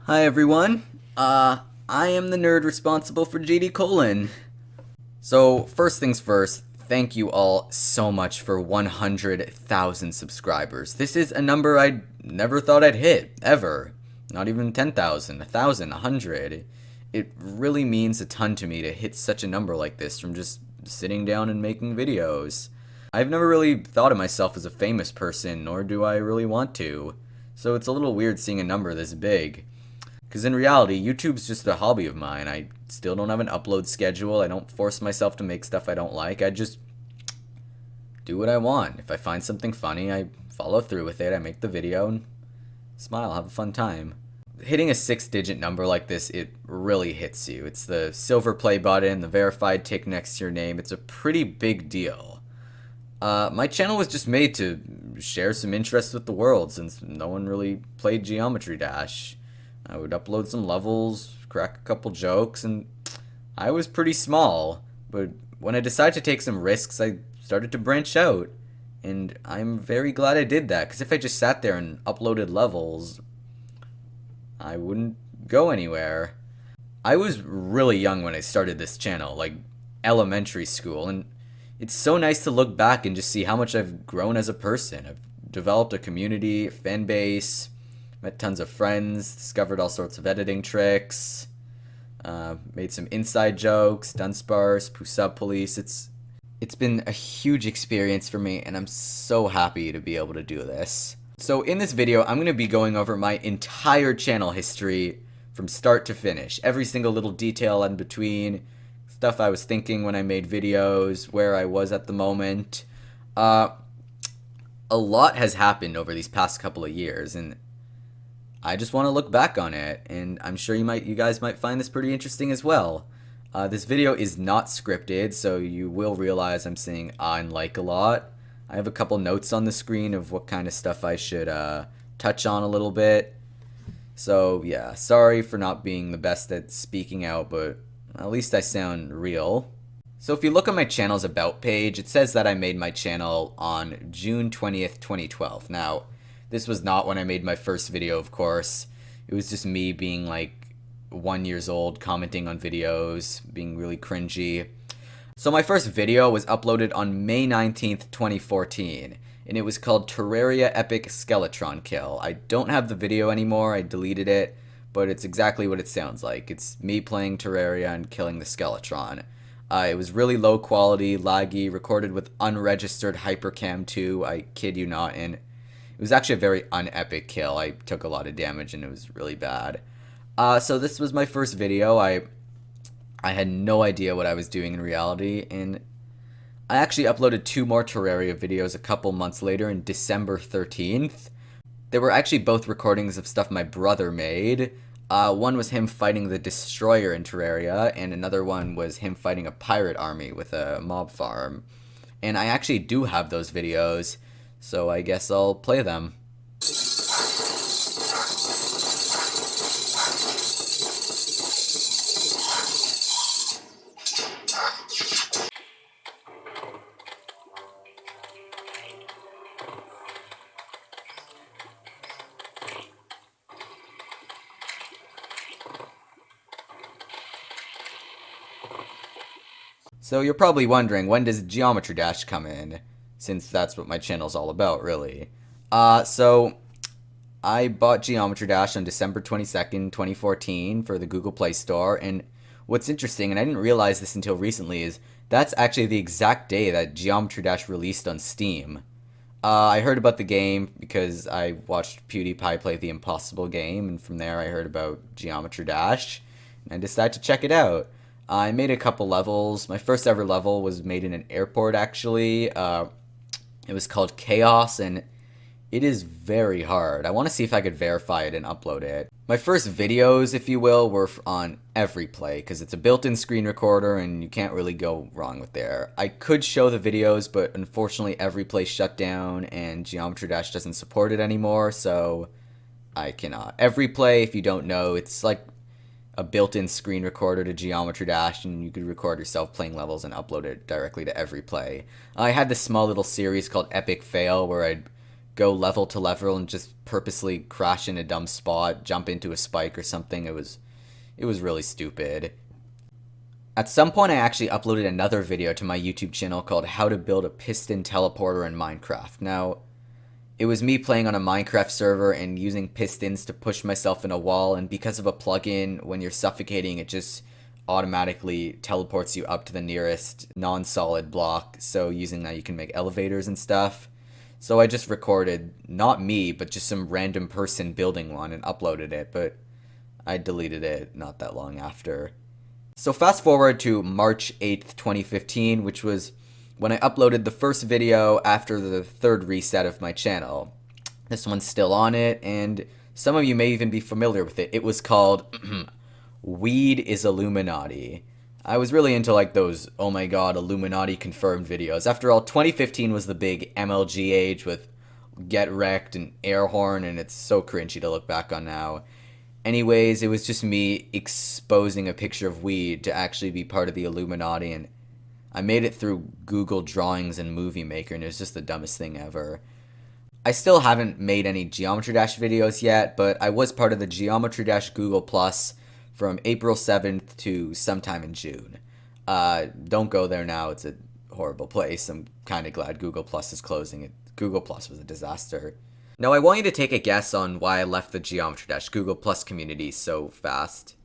Hi everyone. I am the nerd responsible for JD Colon. So first things first, thank you all so much for 100,000 subscribers. This is a number I never thought I'd hit, ever. Not even 10,000, 1,000, 100. It really means a ton to me to hit such a number like this from just sitting down and making videos. I've never really thought of myself as a famous person, nor do I really want to. So it's a little weird seeing a number this big. Because in reality, YouTube's just a hobby of mine. I still don't have an upload schedule. I don't force myself to make stuff I don't like. I just do what I want. If I find something funny, I follow through with it. I make the video and smile, have a fun time. Hitting a 6-digit number like this, it really hits you. It's the silver play button, the verified tick next to your name. It's a pretty big deal. My channel was just made to share some interest with the world since no one really played Geometry Dash. I would upload some levels, crack a couple jokes, and I was pretty small. But when I decided to take some risks, I started to branch out. And I'm very glad I did that, because if I just sat there and uploaded levels, I wouldn't go anywhere. I was really young when I started this channel, like elementary school, and it's so nice to look back and just see how much I've grown as a person. I've developed a community, a fan base, met tons of friends, discovered all sorts of editing tricks, made some inside jokes, Dunsparce, PUSAB police. It's been a huge experience for me, and I'm so happy to be able to do this. So in this video, I'm going to be going over my entire channel history from start to finish. Every single little detail in between, stuff I was thinking when I made videos, where I was at the moment. A lot has happened over these past couple of years, and I just want to look back on it, and I'm sure you guys might find this pretty interesting as well. This video is not scripted, so you will realize I'm saying and like a lot. I have a couple notes on the screen of what kind of stuff I should touch on a little bit. So yeah, sorry for not being the best at speaking out, but at least I sound real. So if you look on my channel's about page, it says that I made my channel on June 20th, 2012. Now, this was not when I made my first video, of course. It was just me being like 1 year old, commenting on videos, being really cringy. So my first video was uploaded on May 19th, 2014, and it was called Terraria Epic Skeletron Kill. I don't have the video anymore, I deleted it, but it's exactly what it sounds like. It's me playing Terraria and killing the Skeletron. It was really low quality, laggy, recorded with unregistered Hypercam 2, I kid you not, and it was actually a very unepic kill. I took a lot of damage and it was really bad. So this was my first video. I had no idea what I was doing in reality, and I actually uploaded 2 more Terraria videos a couple months later in December 13th. They were actually both recordings of stuff my brother made. One was him fighting the Destroyer in Terraria, and another one was him fighting a pirate army with a mob farm. And I actually do have those videos, so I guess I'll play them. So you're probably wondering, when does Geometry Dash come in? Since that's what my channel's all about, really. So I bought Geometry Dash on December 22nd, 2014 for the Google Play Store, and what's interesting, and I didn't realize this until recently, is that's actually the exact day that Geometry Dash released on Steam. I heard about the game because I watched PewDiePie play the Impossible game, and from there I heard about Geometry Dash, and I decided to check it out. I made a couple levels. My first ever level was made in an airport, actually. It was called Chaos, and it is very hard. I want to see if I could verify it and upload it. My first videos, if you will, were on EveryPlay, because it's a built-in screen recorder, and you can't really go wrong with there. I could show the videos, but unfortunately EveryPlay shut down, and Geometry Dash doesn't support it anymore, so I cannot. EveryPlay, if you don't know, it's like a built-in screen recorder to Geometry Dash, and you could record yourself playing levels and upload it directly to EveryPlay. I had this small little series called Epic Fail, where I'd go level to level and just purposely crash in a dumb spot, jump into a spike or something. It was really stupid. At some point, I actually uploaded another video to my YouTube channel called How to Build a Piston Teleporter in Minecraft. Now, it was me playing on a Minecraft server and using pistons to push myself in a wall, and because of a plugin, when you're suffocating, it just automatically teleports you up to the nearest non-solid block, so using that you can make elevators and stuff. So I just recorded, not me, but just some random person building one and uploaded it, but I deleted it not that long after. So fast forward to March 8th, 2015, which was when I uploaded the first video after the third reset of my channel. This one's still on it, and some of you may even be familiar with it. It was called Weed is Illuminati. I was really into like those, oh my god, Illuminati confirmed videos. After all, 2015 was the big MLG age with Get Wrecked and Airhorn, and it's so cringy to look back on now. Anyways, it was just me exposing a picture of weed to actually be part of the Illuminati, and I made it through Google Drawings and Movie Maker, and it was just the dumbest thing ever. I still haven't made any Geometry Dash videos yet, but I was part of the Geometry Dash Google Plus from April 7th to sometime in June. Don't go there now, it's a horrible place. I'm kind of glad Google Plus is closing. Google Plus was a disaster. Now, I want you to take a guess on why I left the Geometry Dash Google Plus community so fast.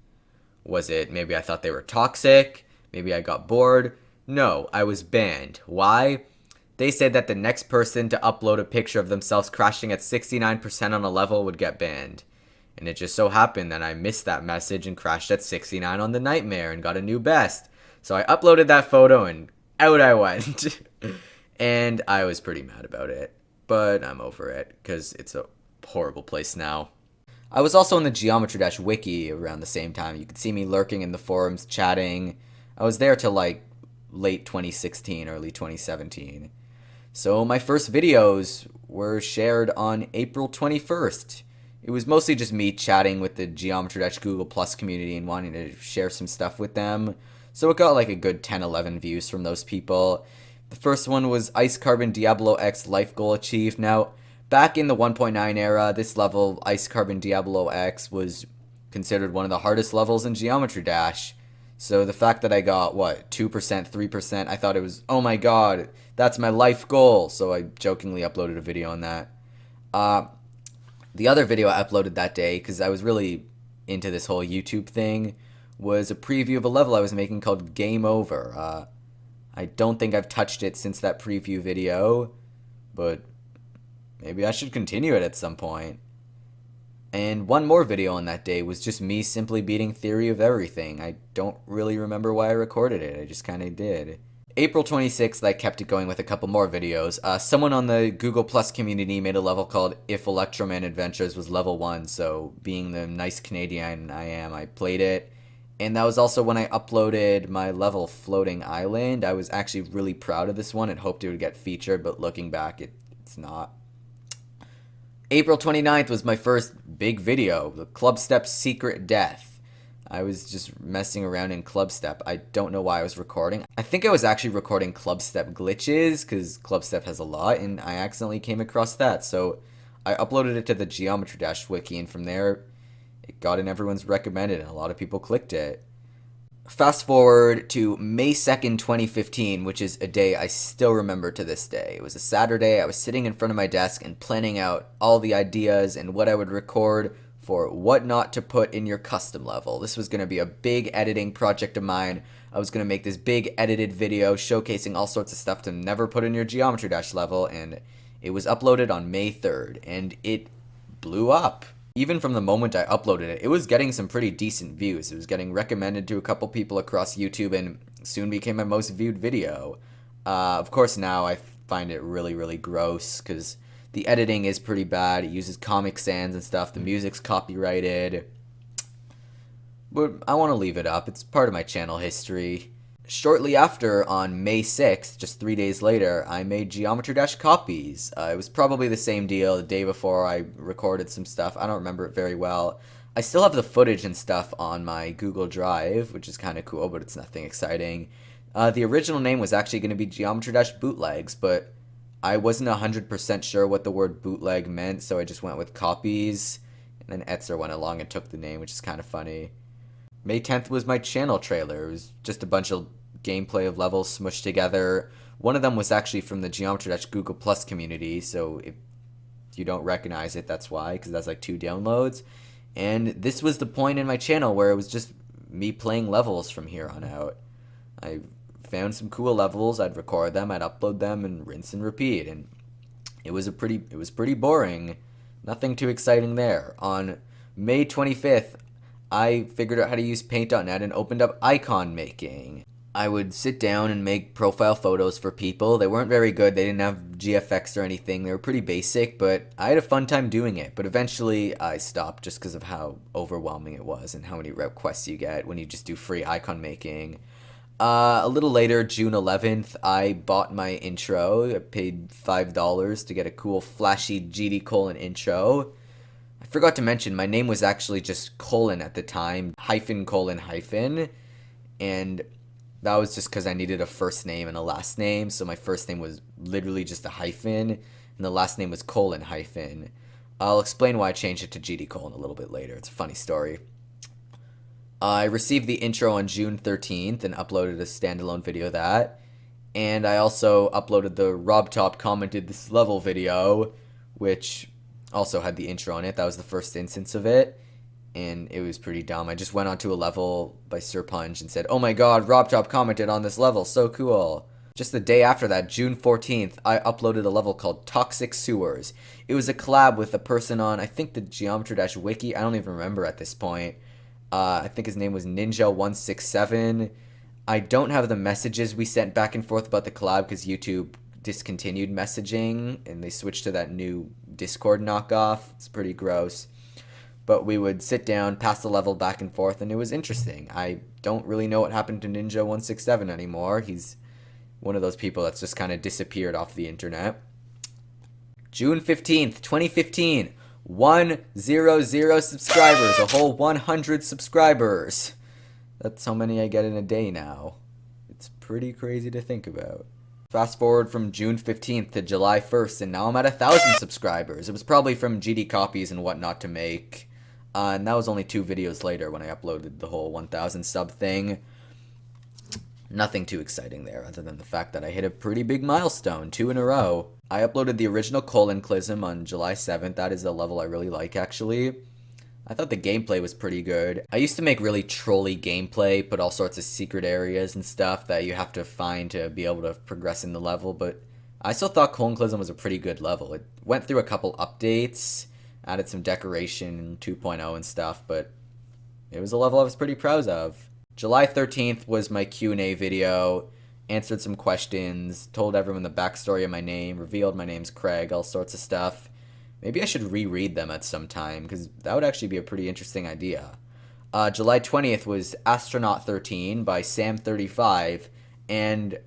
Was it maybe I thought they were toxic? Maybe I got bored? No, I was banned. Why? They said that the next person to upload a picture of themselves crashing at 69% on a level would get banned. And it just so happened that I missed that message and crashed at 69 on the Nightmare and got a new best. So I uploaded that photo and out I went. And I was pretty mad about it. But I'm over it, because it's a horrible place now. I was also in the Geometry Dash Wiki around the same time. You could see me lurking in the forums, chatting. I was there till like late 2016, early 2017. So my first videos were shared on April 21st. It was mostly just me chatting with the Geometry Dash Google Plus community and wanting to share some stuff with them. So it got like a good 10-11 views from those people. The first one was Ice Carbon Diablo X Life Goal Achieved. Now, back in the 1.9 era, this level, Ice Carbon Diablo X, was considered one of the hardest levels in Geometry Dash. So the fact that I got, 2%, 3%, I thought it was, oh my god, that's my life goal. So I jokingly uploaded a video on that. The other video I uploaded that day, because I was really into this whole YouTube thing, was a preview of a level I was making called Game Over. I don't think I've touched it since that preview video, but maybe I should continue it at some point. And one more video on that day was just me simply beating Theory of Everything. I don't really remember why I recorded it, I just kinda did. April 26th, I kept it going with a couple more videos. Someone on the Google Plus community made a level called If Electroman Adventures was level 1, so being the nice Canadian I am, I played it. And that was also when I uploaded my level Floating Island. I was actually really proud of this one and hoped it would get featured, but looking back, it's not. April 29th was my first big video, the Clubstep Secret Death. I was just messing around in Clubstep. I don't know why I was recording. I think I was actually recording Clubstep glitches, because Clubstep has a lot, and I accidentally came across that. So I uploaded it to the Geometry Dash Wiki, and from there, it got in everyone's recommended, and a lot of people clicked it. Fast forward to May 2nd, 2015, which is a day I still remember to this day. It was a Saturday. I was sitting in front of my desk and planning out all the ideas and what I would record for what not to put in your custom level. This was going to be a big editing project of mine. I was going to make this big edited video showcasing all sorts of stuff to never put in your Geometry Dash level, and it was uploaded on May 3rd, and it blew up. Even from the moment I uploaded it, it was getting some pretty decent views. It was getting recommended to a couple people across YouTube and soon became my most viewed video. Of course, now I find it really, really gross because the editing is pretty bad. It uses Comic Sans and stuff. The music's copyrighted. But I want to leave it up. It's part of my channel history. Shortly after, on May 6th, just 3 days later, I made Geometry Dash copies. It was probably the same deal the day before I recorded some stuff. I don't remember it very well. I still have the footage and stuff on my Google Drive, which is kind of cool, but it's nothing exciting. The original name was actually going to be Geometry Dash Bootlegs, but I wasn't 100% sure what the word bootleg meant, so I just went with copies. And then Etzer went along and took the name, which is kind of funny. May 10th was my channel trailer. It was just a bunch of gameplay of levels smushed together. One of them was actually from the Geometry Dash Google Plus community, so if you don't recognize it, that's why, because that's like 2 downloads. And this was the point in my channel where it was just me playing levels from here on out. I found some cool levels, I'd record them, I'd upload them, and rinse and repeat. And it was pretty boring. Nothing too exciting there. On May 25th, I figured out how to use Paint.net and opened up icon making. I would sit down and make profile photos for people. They weren't very good. They didn't have GFX or anything. They were pretty basic, but I had a fun time doing it. But eventually I stopped just because of how overwhelming it was and how many requests you get when you just do free icon making. A little later, June 11th, I bought my intro. I paid $5 to get a cool flashy GD colon intro. I forgot to mention, my name was actually just colon at the time, hyphen colon hyphen, and that was just because I needed a first name and a last name, so my first name was literally just a hyphen, and the last name was colon hyphen. I'll explain why I changed it to GD colon a little bit later. It's a funny story. I received the intro on June 13th and uploaded a standalone video of that, and I also uploaded the RobTop commented this level video, which also had the intro on it. That was the first instance of it, and it was pretty dumb. I just went onto a level by Sir Punch and said, "Oh my god, RobTop commented on this level, so cool." Just the day after that, June 14th, I uploaded a level called Toxic Sewers. It was a collab with a person on, I think, the Geometry Dash Wiki. I don't even remember at this point. I think his name was Ninja167. I don't have the messages we sent back and forth about the collab because YouTube discontinued messaging and they switched to that new Discord knockoff. It's pretty gross. But we would sit down, pass the level back and forth, and it was interesting. I don't really know what happened to Ninja167 anymore. He's one of those people that's just kind of disappeared off the internet. June 15th, 2015. 100 subscribers. A whole 100 subscribers. That's how many I get in a day now. It's pretty crazy to think about. Fast forward from June 15th to July 1st, and now I'm at 1,000 subscribers. It was probably from GD copies and whatnot to make. And that was only 2 videos later when I uploaded the whole 1,000 sub thing. Nothing too exciting there, other than the fact that I hit a pretty big milestone, 2 in a row. I uploaded the original Clism on July 7th. That is a level I really like, actually. I thought the gameplay was pretty good. I used to make really trolly gameplay, put all sorts of secret areas and stuff that you have to find to be able to progress in the level, but I still thought Clism was a pretty good level. It went through a couple updates, added some decoration 2.0 and stuff, but it was a level I was pretty proud of. July 13th was my Q&A video, answered some questions, told everyone the backstory of my name, revealed my name's Craig, all sorts of stuff. Maybe I should reread them at some time, because that would actually be a pretty interesting idea. July 20th was Astronaut 13 by Sam35, and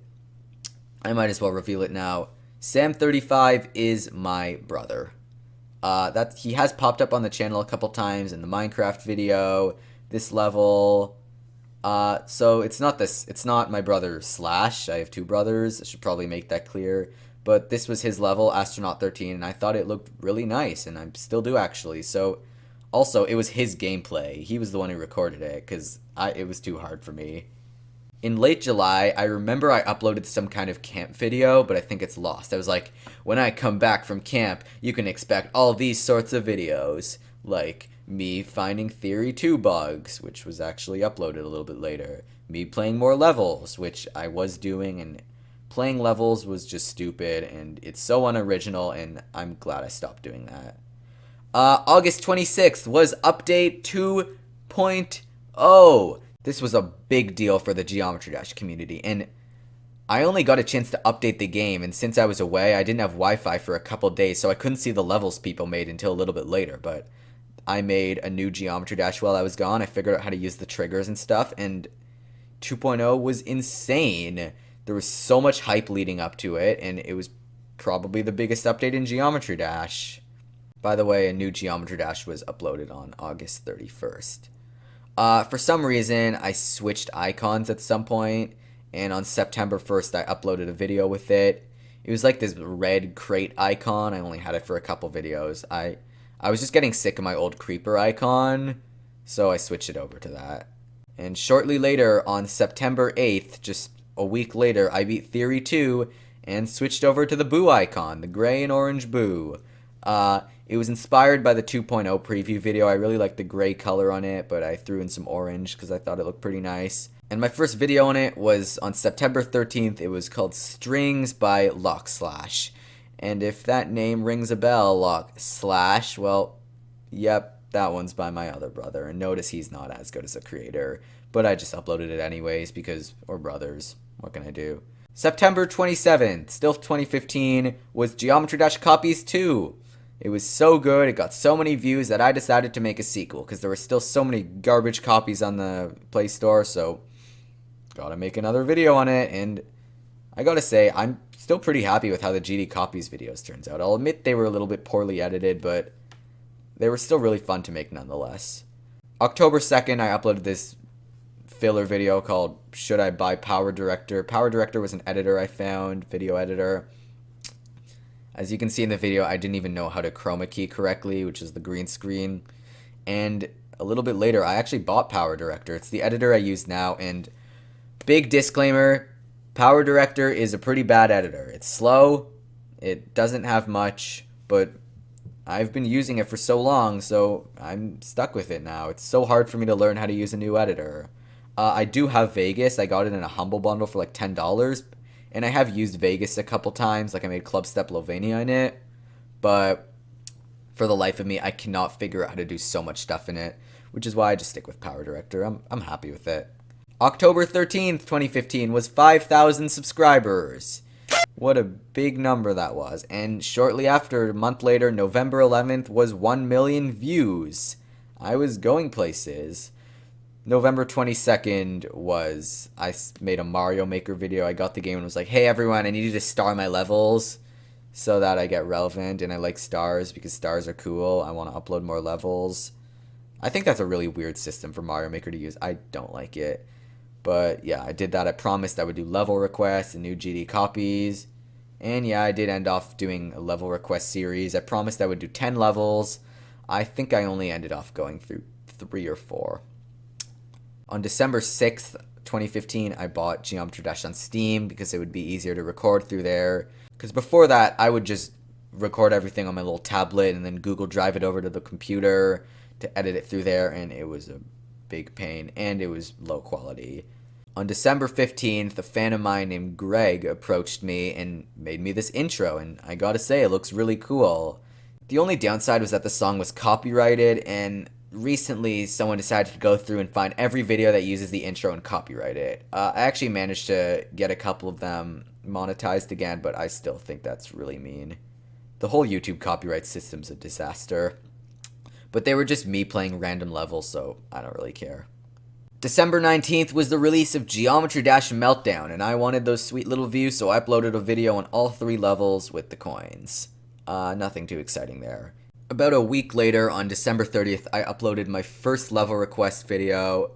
I might as well reveal it now. Sam35 is my brother. He has popped up on the channel a couple times in the Minecraft video, this level. So it's not my brother Slash. I have 2 brothers. I should probably make that clear. But this was his level, Astronaut 13, and I thought it looked really nice, and I still do actually. So, also, it was his gameplay. He was the one who recorded it, because it was too hard for me. In late July, I remember I uploaded some kind of camp video, but I think it's lost. I was like, when I come back from camp, you can expect all these sorts of videos. Like, me finding Theory 2 bugs, which was actually uploaded a little bit later. Me playing more levels, which I was doing, and playing levels was just stupid, and it's so unoriginal, and I'm glad I stopped doing that. August 26th was Update 2.0. This was a big deal for the Geometry Dash community, and I only got a chance to update the game, and since I was away, I didn't have Wi-Fi for a couple days, so I couldn't see the levels people made until a little bit later, but I made a new Geometry Dash while I was gone. I figured out how to use the triggers and stuff, and 2.0 was insane. There was so much hype leading up to it, and it was probably the biggest update in Geometry Dash. By the way, a new Geometry Dash was uploaded on August 31st. For some reason, I switched icons at some point, and on September 1st, I uploaded a video with it. It was like this red crate icon. I only had it for a couple videos. I was just getting sick of my old creeper icon, so I switched it over to that. And shortly later, on September 8th, just a week later, I beat Theory 2 and switched over to the boo icon, the gray and orange boo. It was inspired by the 2.0 preview video. I really liked the gray color on it, but I threw in some orange because I thought it looked pretty nice. And my first video on it was on September 13th. It was called Strings by Lock Slash. And if that name rings a bell, Lock Slash, well, yep, that one's by my other brother. And notice he's not as good as a creator, but I just uploaded it anyways because we're brothers. What can I do? September 27th, still 2015, was Geometry Dash Copies 2. It was so good, it got so many views that I decided to make a sequel because there were still so many garbage copies on the Play Store, so gotta make another video on it. And I gotta say, I'm still pretty happy with how the GD Copies videos turns out. I'll admit they were a little bit poorly edited, but they were still really fun to make nonetheless. October 2nd, I uploaded this filler video called Should I Buy Power Director? Power Director was an editor I found, video editor. As you can see in the video, I didn't even know how to chroma key correctly, which is the green screen. And a little bit later, I actually bought Power Director. It's the editor I use now, and big disclaimer, Power Director is a pretty bad editor. It's slow, it doesn't have much, but I've been using it for so long, so I'm stuck with it now. It's so hard for me to learn how to use a new editor. I do have Vegas. I got it in a Humble Bundle for like $10, and I have used Vegas a couple times. Like I made Club Step Lovania in it, but for the life of me, I cannot figure out how to do so much stuff in it, which is why I just stick with Power Director. I'm happy with it. October 13th, 2015 was 5,000 subscribers. What a big number that was. And shortly after, a month later, November 11th, was 1 million views. I was going places. November 22nd was, I made a Mario Maker video. I got the game and was like, hey everyone, I need you to star my levels so that I get relevant. And I like stars because stars are cool. I want to upload more levels. I think that's a really weird system for Mario Maker to use. I don't like it. But yeah, I did that. I promised I would do level requests and new GD copies. And yeah, I did end off doing a level request series. I promised I would do 10 levels. I think I only ended off going through 3 or 4. On December 6th, 2015, I bought Geometry Dash on Steam because it would be easier to record through there. Because before that, I would just record everything on my little tablet and then Google Drive it over to the computer to edit it through there, and it was a big pain, and it was low quality. On December 15th, a fan of mine named Greg approached me and made me this intro, and I gotta say, it looks really cool. The only downside was that the song was copyrighted, and recently someone decided to go through and find every video that uses the intro and copyright it. I actually managed to get a couple of them monetized again, but I still think that's really mean. The whole YouTube copyright system's a disaster. But they were just me playing random levels, so I don't really care. December 19th was the release of Geometry Dash Meltdown, and I wanted those sweet little views, so I uploaded a video on all 3 levels with the coins. Nothing too exciting there. About a week later, on December 30th, I uploaded my first level request video,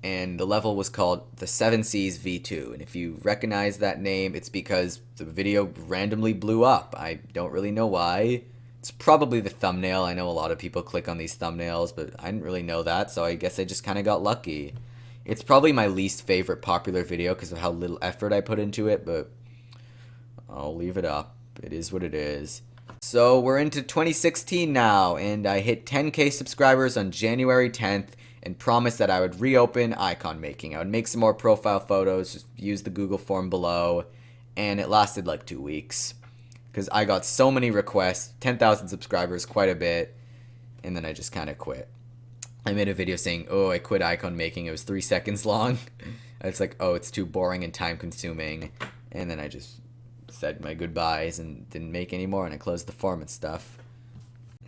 and the level was called The Seven Seas V2. And if you recognize that name, it's because the video randomly blew up. I don't really know why. It's probably the thumbnail. I know a lot of people click on these thumbnails, but I didn't really know that, so I guess I just kind of got lucky. It's probably my least favorite popular video because of how little effort I put into it, but I'll leave it up. It is what it is. So we're into 2016 now, and I hit 10k subscribers on January 10th and promised that I would reopen icon making. I would make some more profile photos, just use the Google form below, and it lasted like 2 weeks. Because I got so many requests, 10,000 subscribers, quite a bit, and then I just kind of quit. I made a video saying, oh, I quit icon making. It was 3 seconds long. I was like, oh, it's too boring and time consuming. And then I just said my goodbyes and didn't make any more, and I closed the form and stuff.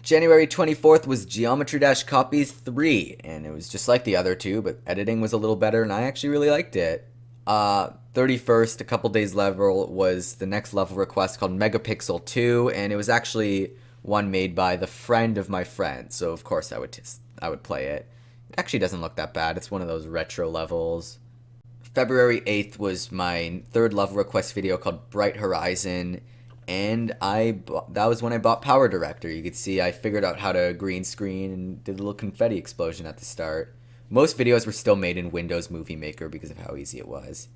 January 24th was Geometry Dash Copies 3, and it was just like the other 2, but editing was a little better, and I actually really liked it. 31st, a couple days level, was the next level request called Megapixel 2, and it was actually one made by the friend of my friend, so of course I would play it. It actually doesn't look that bad. It's one of those retro levels. February 8th was my 3rd level request video called Bright Horizon, and that was when I bought Power Director. You could see I figured out how to green screen and did a little confetti explosion at the start. Most videos were still made in Windows Movie Maker because of how easy it was.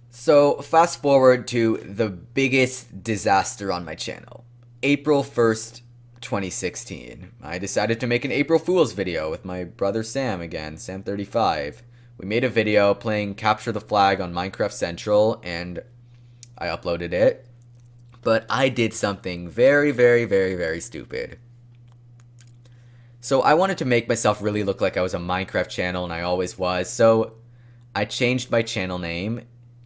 So fast forward to the biggest disaster on my channel. April 1st, 2016. I decided to make an April Fool's video with my brother Sam again, Sam35. We made a video playing Capture the Flag on Minecraft Central, and I uploaded it. But I did something very, very, very, very stupid. So I wanted to make myself really look like I was a Minecraft channel, and I always was, so I changed my channel name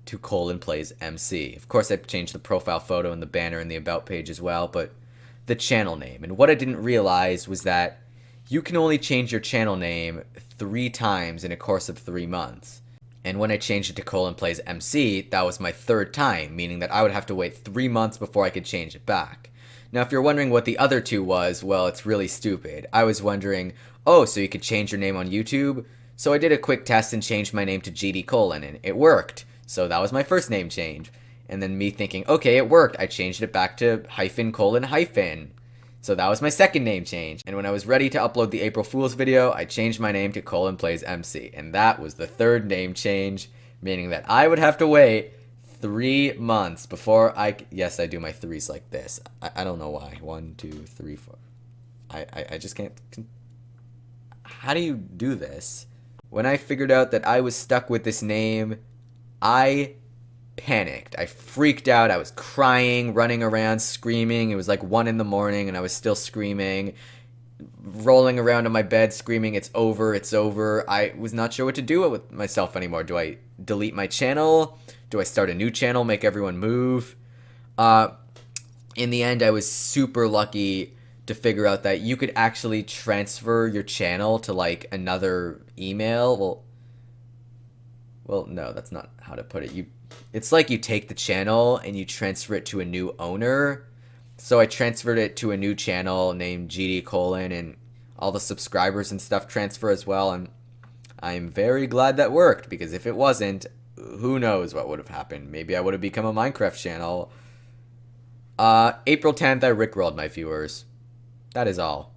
to ;plays_MC. Of course, I changed the profile photo and the banner and the about page as well, but the channel name. And what I didn't realize was that you can only change your channel name 3 times in a course of 3 months. And when I changed it to ;plays_MC, that was my 3rd time, meaning that I would have to wait 3 months before I could change it back. Now, if you're wondering what the other 2 was, well, it's really stupid. I was wondering, oh, so you could change your name on YouTube? So I did a quick test and changed my name to GD:, and it worked. So that was my first name change. And then me thinking, okay, it worked. I changed it back to _. So that was my 2nd name change. And when I was ready to upload the April Fool's video, I changed my name to ;plays_MC. And that was the 3rd name change, meaning that I would have to wait 3 months before yes, I do my 3s like this. I don't know why. 1, 2, 3, 4. I just can't. How do you do this? When I figured out that I was stuck with this name, I panicked. I freaked out. I was crying, running around, screaming. It was like 1 in the morning and I was still screaming, rolling around on my bed screaming, it's over, it's over. I was not sure what to do with myself anymore. Do I delete my channel? Do I start a new channel, make everyone move? In the end, I was super lucky to figure out that you could actually transfer your channel to like another email. Well, no, that's not how to put it. It's like you take the channel and you transfer it to a new owner. So I transferred it to a new channel named GD:, and all the subscribers and stuff transfer as well. And I'm very glad that worked, because if it wasn't, who knows what would have happened. Maybe I would have become a Minecraft channel. April 10th, I rickrolled my viewers. That is all.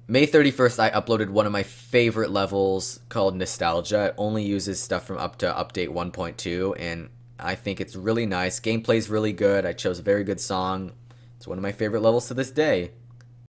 May 31st, I uploaded one of my favorite levels called Nostalgia. It only uses stuff from up to update 1.2, and I think it's really nice. Gameplay's really good. I chose a very good song. It's one of my favorite levels to this day.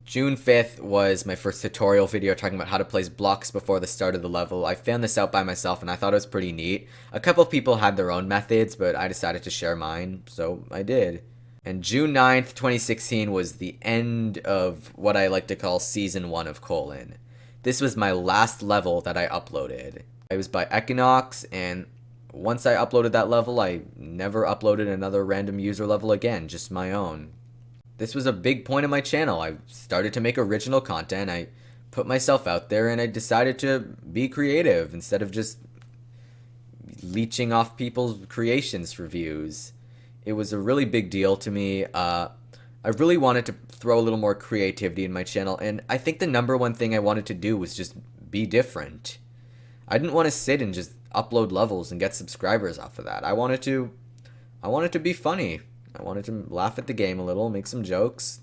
June 5th was my first tutorial video talking about how to place blocks before the start of the level. I found this out by myself and I thought it was pretty neat. A couple of people had their own methods, but I decided to share mine, so I did. And June 9th, 2016 was the end of what I like to call Season 1 of Colon. This was my last level that I uploaded. It was by Equinox, and once I uploaded that level, I never uploaded another random user level again, just my own. This was a big point of my channel. I started to make original content, I put myself out there, and I decided to be creative instead of just leeching off people's creations for views. It was a really big deal to me. I really wanted to throw a little more creativity in my channel, and I think the number one thing I wanted to do was just be different. I didn't want to sit and just upload levels and get subscribers off of that. I wanted to be funny. I wanted to laugh at the game a little, make some jokes.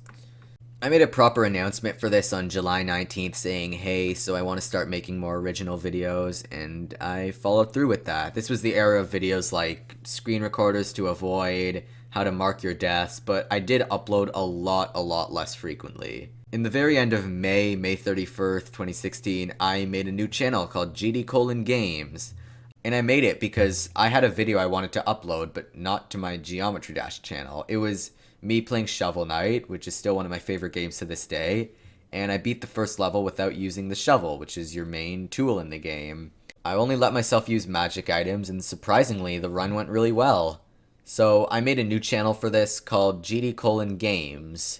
I made a proper announcement for this on July 19th saying, hey, so I want to start making more original videos, and I followed through with that. This was the era of videos like screen recorders to avoid, how to mark your deaths, but I did upload a lot less frequently. In the very end of May 31st, 2016, I made a new channel called GD:, and I made it because I had a video I wanted to upload, but not to my Geometry Dash channel. It was me playing Shovel Knight, which is still one of my favorite games to this day, and I beat the first level without using the shovel, which is your main tool in the game. I only let myself use magic items, and surprisingly, the run went really well. So I made a new channel for this called GD:,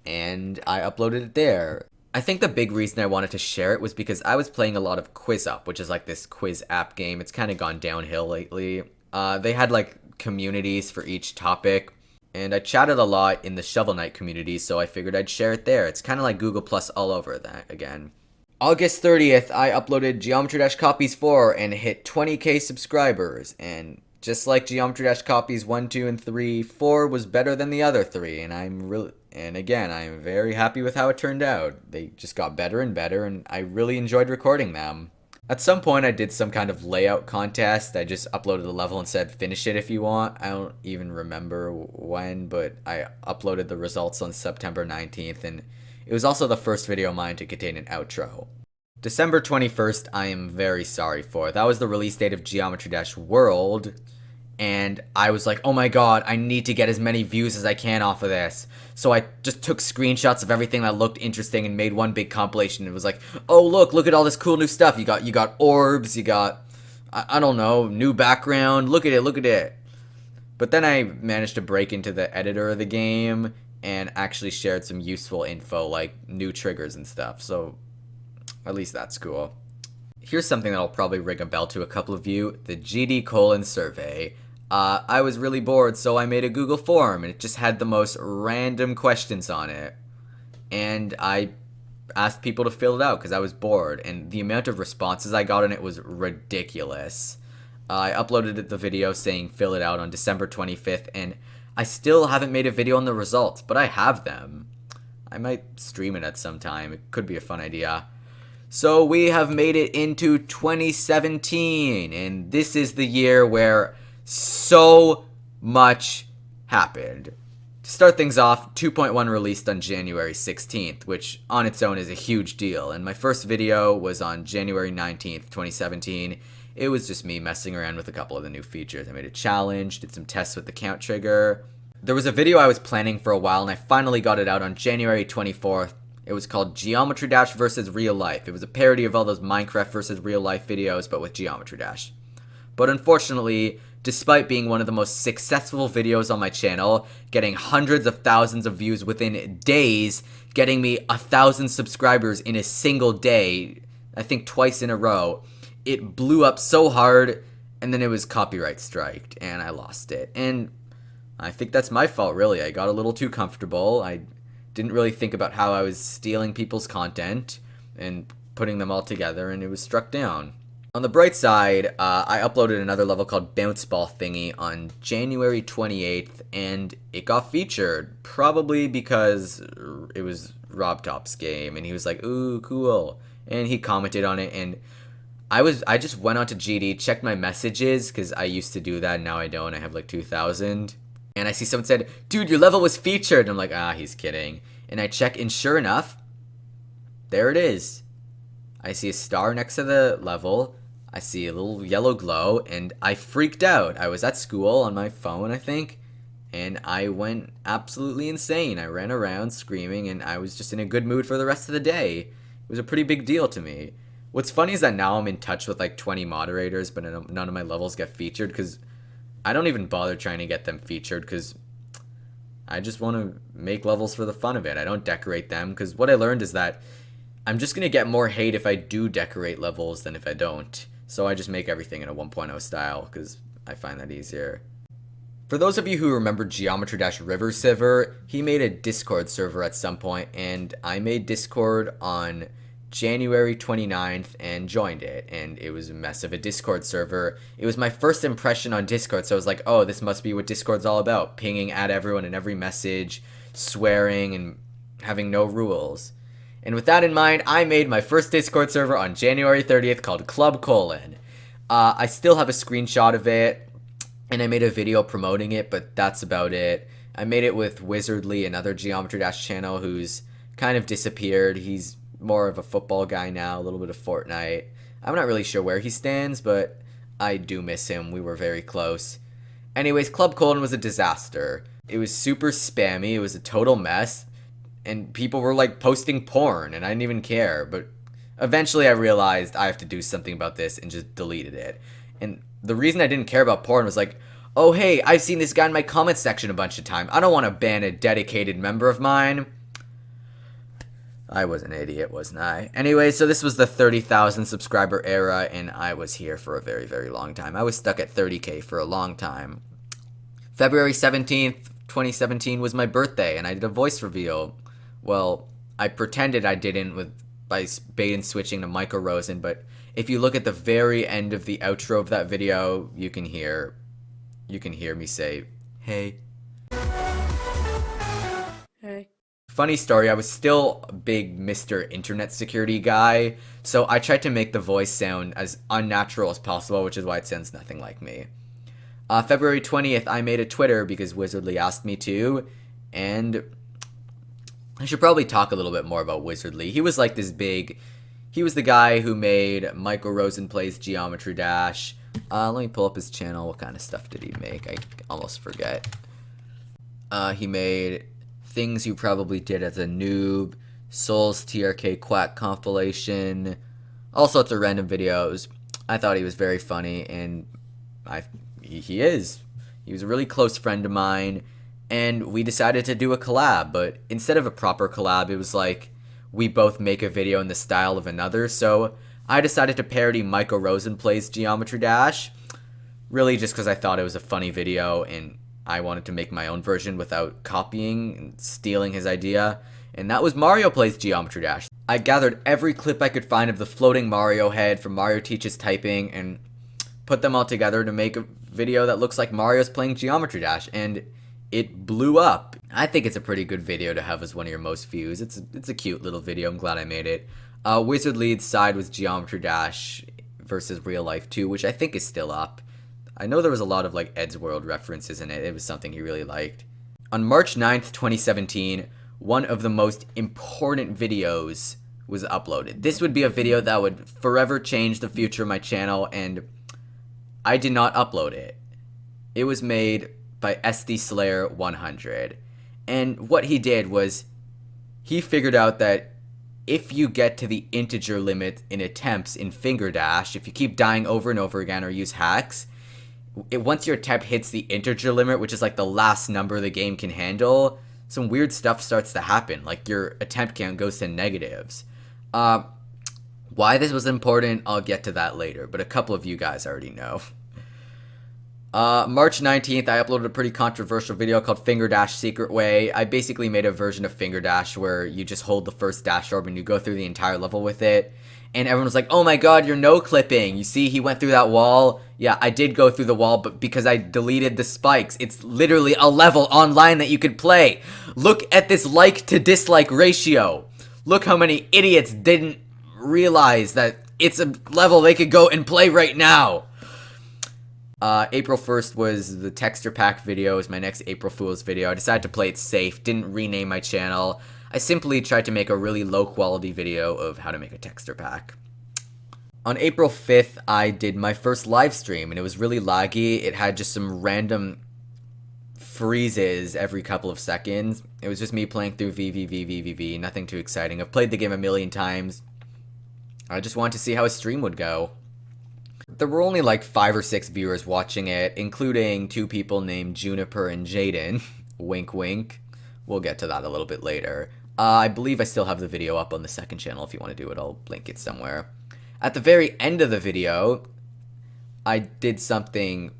and I uploaded it there. I think the big reason I wanted to share it was because I was playing a lot of QuizUp, which is like this quiz app game. It's kind of gone downhill lately. They had like communities for each topic, and I chatted a lot in the Shovel Knight community, so I figured I'd share it there. It's kind of like Google Plus all over that again. August 30th, I uploaded Geometry Dash Copies 4 and hit 20k subscribers, and Just like Geometry Dash copies 1, 2, and 3, 4 was better than the other 3, and again, I'm very happy with how it turned out. They just got better and better, and I really enjoyed recording them. At some point, I did some kind of layout contest. I just uploaded the level and said, finish it if you want. I don't even remember when, but I uploaded the results on September 19th, and it was also the first video of mine to contain an outro. December 21st, I am very sorry for. That was the release date of Geometry Dash World, and I was like, oh my god, I need to get as many views as I can off of this. So I just took screenshots of everything that looked interesting and made one big compilation. It was like, oh look at all this cool new stuff. You got orbs, you got, I don't know, new background. Look at it. But then I managed to break into the editor of the game and actually shared some useful info like new triggers and stuff. So at least that's cool. Here's something that'll probably ring a bell to a couple of you, the GD: survey. I was really bored, so I made a Google form, and it just had the most random questions on it. And I asked people to fill it out because I was bored, and the amount of responses I got on it was ridiculous. I uploaded the video saying fill it out on December 25th, and I still haven't made a video on the results, but I have them. I might stream it at some time. It could be a fun idea. So we have made it into 2017, and this is the year where so much happened. To start things off, 2.1 released on January 16th, which on its own is a huge deal, and my first video was on January 19th, 2017. It was just me messing around with a couple of the new features. I made a challenge, did some tests with the count trigger. There was a video I was planning for a while, and I finally got it out on January 24th. It was called Geometry Dash versus Real Life. It was a parody of all those Minecraft versus Real Life videos, but with Geometry Dash. But unfortunately, despite being one of the most successful videos on my channel, getting hundreds of thousands of views within days, getting me 1,000 subscribers in a single day, I think twice in a row, it blew up so hard, and then it was copyright striked, and I lost it. And I think that's my fault, really. I got a little too comfortable. I didn't really think about how I was stealing people's content and putting them all together, and it was struck down. On the bright side, I uploaded another level called Bounce Ball Thingy on January 28th, and it got featured, probably because it was Rob Top's game, and he was like, ooh, cool, and he commented on it, and I just went onto GD, checked my messages, because I used to do that, and now I don't. I have like 2,000. And I see someone said, dude, your level was featured. And I'm like, he's kidding. And I check, and sure enough, there it is. I see a star next to the level. I see a little yellow glow, and I freaked out. I was at school on my phone, I think, and I went absolutely insane. I ran around screaming, and I was just in a good mood for the rest of the day. It was a pretty big deal to me. What's funny is that now I'm in touch with like 20 moderators, but none of my levels get featured because I don't even bother trying to get them featured because I just want to make levels for the fun of it. I don't decorate them because what I learned is that I'm just going to get more hate if I do decorate levels than if I don't. So I just make everything in a 1.0 style because I find that easier. For those of you who remember Geometry Dash River Siver, he made a Discord server at some point, and I made Discord on January 29th and joined it, and it was a mess of a Discord server. It was my first impression on Discord, so I was like, oh, this must be what Discord's all about, pinging at everyone in every message, swearing, and having no rules. And with that in mind, I made my first Discord server on January 30th called Club Colon. I still have a screenshot of it, and I made a video promoting it, but that's about it. I made it with Wizardly, another Geometry Dash channel who's kind of disappeared. He's more of a football guy now, a little bit of Fortnite. I'm not really sure where he stands, but I do miss him. We were very close. Anyways, Club Colon was a disaster. It was super spammy. It was a total mess. And people were like posting porn, and I didn't even care. But eventually I realized I have to do something about this and just deleted it. And the reason I didn't care about porn was like, oh hey, I've seen this guy in my comment section a bunch of times. I don't want to ban a dedicated member of mine. I was an idiot, wasn't I? Anyway, so this was the 30,000 subscriber era, and I was here for a very, very long time. I was stuck at 30K for a long time. February 17th, 2017 was my birthday, and I did a voice reveal. Well, I pretended I didn't by bait and switching to Michael Rosen, but if you look at the very end of the outro of that video, you can hear you can hear me say, hey. Hey. Funny story, I was still a big Mr. Internet Security guy, so I tried to make the voice sound as unnatural as possible, which is why it sounds nothing like me. February 20th, I made a Twitter because Wizardly asked me to, and I should probably talk a little bit more about Wizardly. He was like this big... He was the guy who made Michael Rosen Plays Geometry Dash. Let me pull up his channel. What kind of stuff did he make? I almost forget. He made Things You Probably Did as a Noob, Souls TRK Quack compilation, all sorts of random videos. I thought he was very funny, and he is. He was a really close friend of mine, and we decided to do a collab, but instead of a proper collab, it was like we both make a video in the style of another, so I decided to parody Michael Rosen Plays Geometry Dash, really just because I thought it was a funny video, and I wanted to make my own version without copying and stealing his idea, and that was Mario Plays Geometry Dash. I gathered every clip I could find of the floating Mario head from Mario Teaches Typing, and put them all together to make a video that looks like Mario's playing Geometry Dash, and it blew up. I think it's a pretty good video to have as one of your most views. It's a cute little video. I'm glad I made it. Wizardly's side was Geometry Dash versus Real Life 2, which I think is still up. I know there was a lot of like Ed's World references in it. It was something he really liked. On March 9th, 2017, one of the most important videos was uploaded. This would be a video that would forever change the future of my channel, and I did not upload it. It was made by SD Slayer 100. And what he did was he figured out that if you get to the integer limit in attempts in Finger Dash, if you keep dying over and over again or use hacks, once your attempt hits the integer limit, which is like the last number the game can handle, some weird stuff starts to happen. Like your attempt count goes to negatives. Why this was important, I'll get to that later, but a couple of you guys already know. March 19th, I uploaded a pretty controversial video called Finger Dash Secret Way. I basically made a version of Finger Dash where you just hold the first dash orb and you go through the entire level with it. And everyone was like, oh my god, you're no-clipping. You see, he went through that wall. Yeah, I did go through the wall, but because I deleted the spikes. It's literally a level online that you could play. Look at this like to dislike ratio. Look how many idiots didn't realize that it's a level they could go and play right now. April 1st was the texture pack video. It was my next April Fool's video. I decided to play it safe, didn't rename my channel. I simply tried to make a really low quality video of how to make a texture pack. On April 5th, I did my first live stream, and it was really laggy. It had just some random freezes every couple of seconds. It was just me playing through VVVVVV, nothing too exciting. I've played the game a million times. I just wanted to see how a stream would go. There were only like 5 or 6 viewers watching it, including 2 people named Juniper and Jaden. Wink wink. We'll get to that a little bit later. I believe I still have the video up on the second channel. If you want to do it, I'll link it somewhere. At the very end of the video, I did something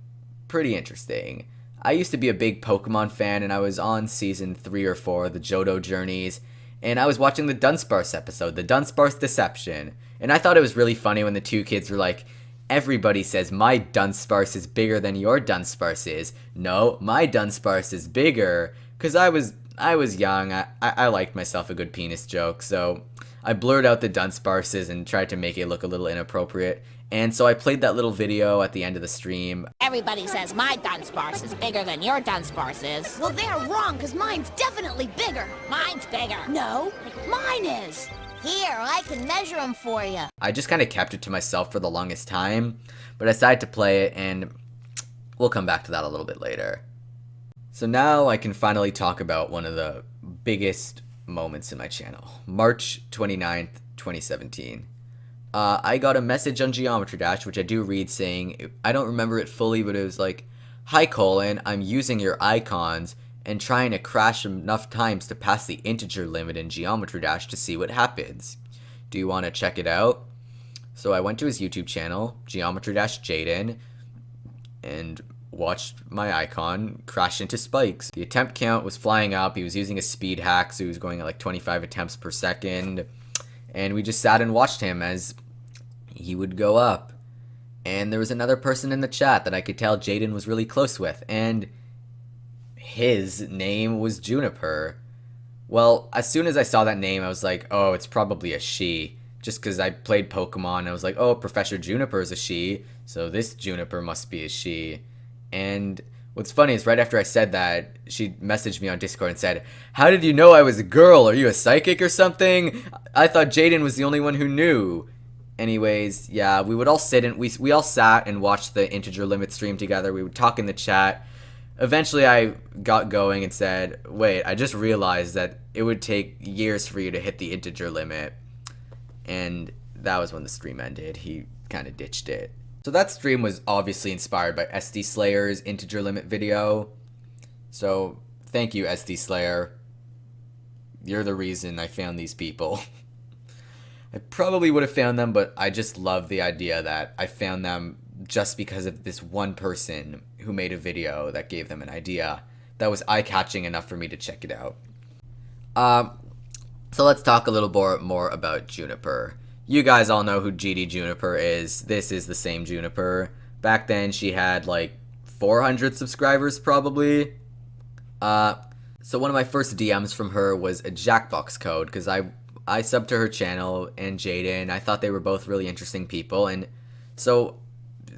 pretty interesting. I used to be a big Pokemon fan, and I was on season 3 or 4, the Johto Journeys, and I was watching the Dunsparce episode, the Dunsparce Deception, and I thought it was really funny when the 2 kids were like, everybody says my Dunsparce is bigger than your Dunsparce is. No, my Dunsparce is bigger, because I was young, I liked myself a good penis joke, so I blurred out the Dunsparces and tried to make it look a little inappropriate. And so I played that little video at the end of the stream. Everybody says my Dunsparce is bigger than your Dunsparce is. Well, they're wrong, because mine's definitely bigger. Mine's bigger. No, mine is. Here, I can measure them for you. I just kind of kept it to myself for the longest time, but I decided to play it, and we'll come back to that a little bit later. So now I can finally talk about one of the biggest moments in my channel. March 29th, 2017. I got a message on Geometry Dash, which I do read, saying, I don't remember it fully, but it was like, hi Colin, I'm using your icons and trying to crash enough times to pass the integer limit in Geometry Dash to see what happens. Do you want to check it out? So I went to his YouTube channel, Geometry Dash Jaden, and watched my icon crash into spikes. The attempt count was flying up. He was using a speed hack, so he was going at like 25 attempts per second. And we just sat and watched him as he would go up. And there was another person in the chat that I could tell Jaden was really close with, and his name was Juniper. Well, as soon as I saw that name, I was like, oh, it's probably a she. Just because I played Pokemon, I was like, oh, Professor Juniper is a she, so this Juniper must be a she. And what's funny is right after I said that, she messaged me on Discord and said, how did you know I was a girl? Are you a psychic or something? I thought Jaden was the only one who knew. Anyways, yeah, we would all sit and we all sat and watched the integer limit stream together. We would talk in the chat. Eventually I got going and said, wait, I just realized that it would take years for you to hit the integer limit. And that was when the stream ended. He kind of ditched it. So that stream was obviously inspired by SD Slayer's integer limit video. So thank you, SD Slayer. You're the reason I found these people. I probably would have found them, but I just love the idea that I found them just because of this one person who made a video that gave them an idea that was eye-catching enough for me to check it out. So let's talk a little more about Juniper. You guys all know who GD Juniper is. This is the same Juniper. Back then she had like 400 subscribers probably. So one of my first DMs from her was a Jackbox code because I subbed to her channel and Jaden. I thought they were both really interesting people, and so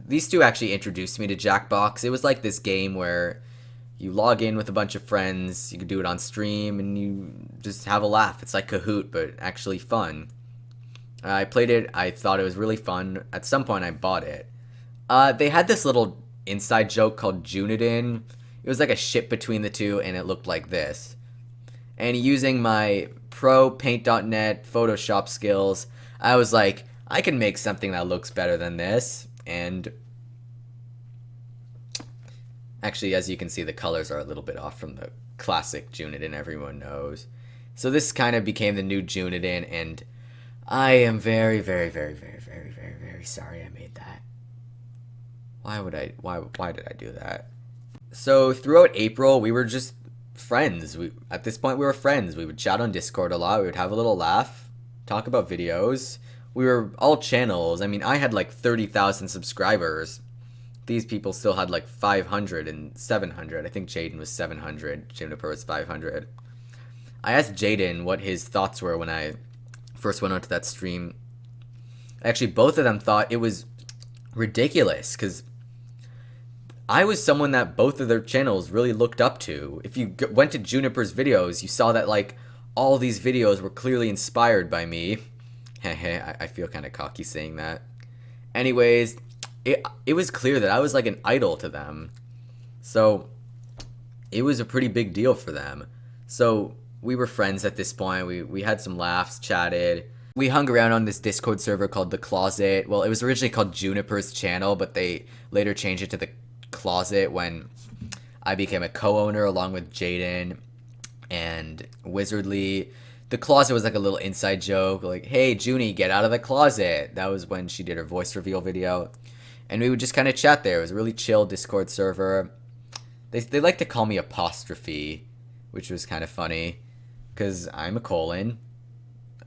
these two actually introduced me to Jackbox. It was like this game where you log in with a bunch of friends, you can do it on stream, and you just have a laugh. It's like Kahoot, but actually fun. I played it, I thought it was really fun. At some point I bought it. They had this little inside joke called Junidin. It was like a ship between the two, and it looked like this. And using my pro paint.net Photoshop skills, I was like, I can make something that looks better than this. And actually, as you can see, the colors are a little bit off from the classic Junidin everyone knows. So this kind of became the new Junidin, and I am very, very, very, very, very, very, very sorry I made that. Why did I do that? So throughout April, we were just friends. At this point, we were friends. We would chat on Discord a lot. We would have a little laugh, talk about videos. We were all channels. I mean, I had like 30,000 subscribers. These people still had like 500 and 700. I think Jaden was 700. Juniper was 500. I asked Jaden what his thoughts were when I first went onto that stream. Actually, both of them thought it was ridiculous because I was someone that both of their channels really looked up to. If you went to Juniper's videos, you saw that like all these videos were clearly inspired by me. I feel kind of cocky saying that. Anyways, it was clear that I was like an idol to them. So it was a pretty big deal for them. So we were friends at this point. We had some laughs, chatted. We hung around on this Discord server called The Closet. Well, it was originally called Juniper's channel, but they later changed it to The Closet when I became a co-owner along with Jaden and Wizardly. The Closet was like a little inside joke, like, hey, Junie, get out of the closet. That was when she did her voice reveal video. And we would just kind of chat there. It was a really chill Discord server. They like to call me Apostrophe, which was kind of funny, because I'm a colon.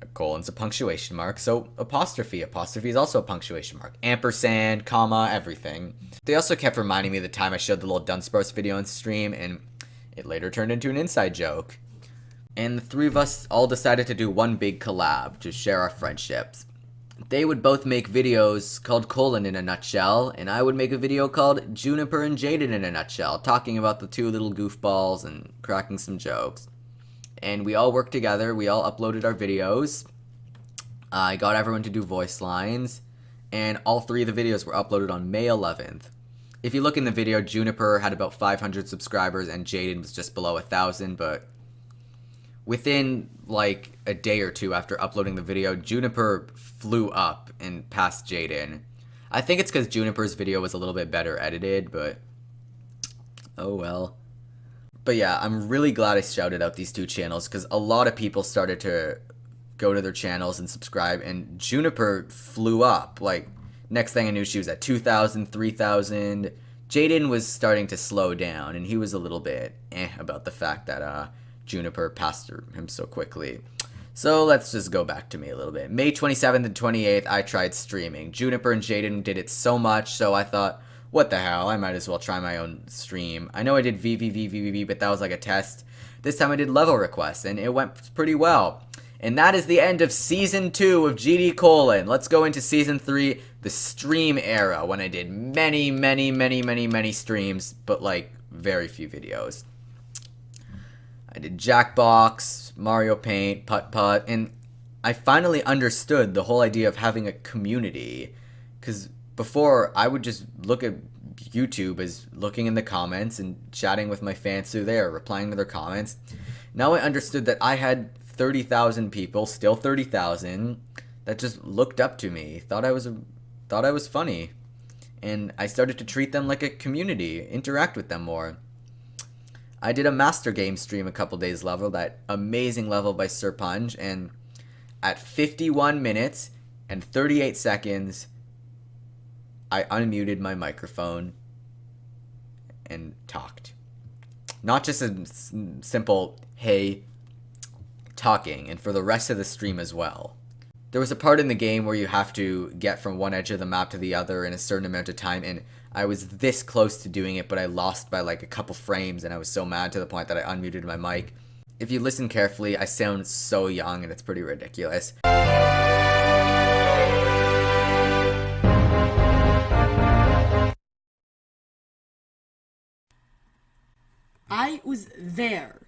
A colon's a punctuation mark, so apostrophe is also a punctuation mark. Ampersand, comma, everything. They also kept reminding me of the time I showed the little Dunsparce video on stream, and it later turned into an inside joke. And the three of us all decided to do one big collab to share our friendships. They would both make videos called Colon in a Nutshell, and I would make a video called Juniper and Jaden in a Nutshell, talking about the two little goofballs and cracking some jokes. And we all worked together, we all uploaded our videos. I got everyone to do voice lines, and all three of the videos were uploaded on May 11th. If you look in the video, Juniper had about 500 subscribers and Jaden was just below 1,000, but within like a day or two after uploading the video, Juniper flew up and passed Jaden. I think it's because Juniper's video was a little bit better edited, but oh well. But yeah, I'm really glad I shouted out these two channels because a lot of people started to go to their channels and subscribe, and Juniper flew up. Like, next thing I knew, she was at 2,000, 3,000. Jaden was starting to slow down, and he was a little bit about the fact that Juniper passed him so quickly. So let's just go back to me a little bit. May 27th and 28th, I tried streaming. Juniper and Jaden did it so much, so I thought, what the hell, I might as well try my own stream. I know I did VVVVVV, but that was like a test. This time I did level requests, and it went pretty well. And that is the end of Season 2 of GD Colon. Let's go into Season 3, the stream era, when I did many streams, but like very few videos. I did Jackbox, Mario Paint, Putt-Putt, and I finally understood the whole idea of having a community. Because before, I would just look at YouTube as looking in the comments and chatting with my fans through there, replying to their comments. Now I understood that I had 30,000 people, still 30,000, that just looked up to me, thought I was funny. And I started to treat them like a community, interact with them more. I did a Master Game stream a couple days level, that amazing level by Sir Punch, and at 51 minutes and 38 seconds, I unmuted my microphone and talked. Not just a simple, hey, talking, and for the rest of the stream as well. There was a part in the game where you have to get from one edge of the map to the other in a certain amount of time, and I was this close to doing it, but I lost by like a couple frames, and I was so mad to the point that I unmuted my mic. If you listen carefully, I sound so young, and it's pretty ridiculous. I was there.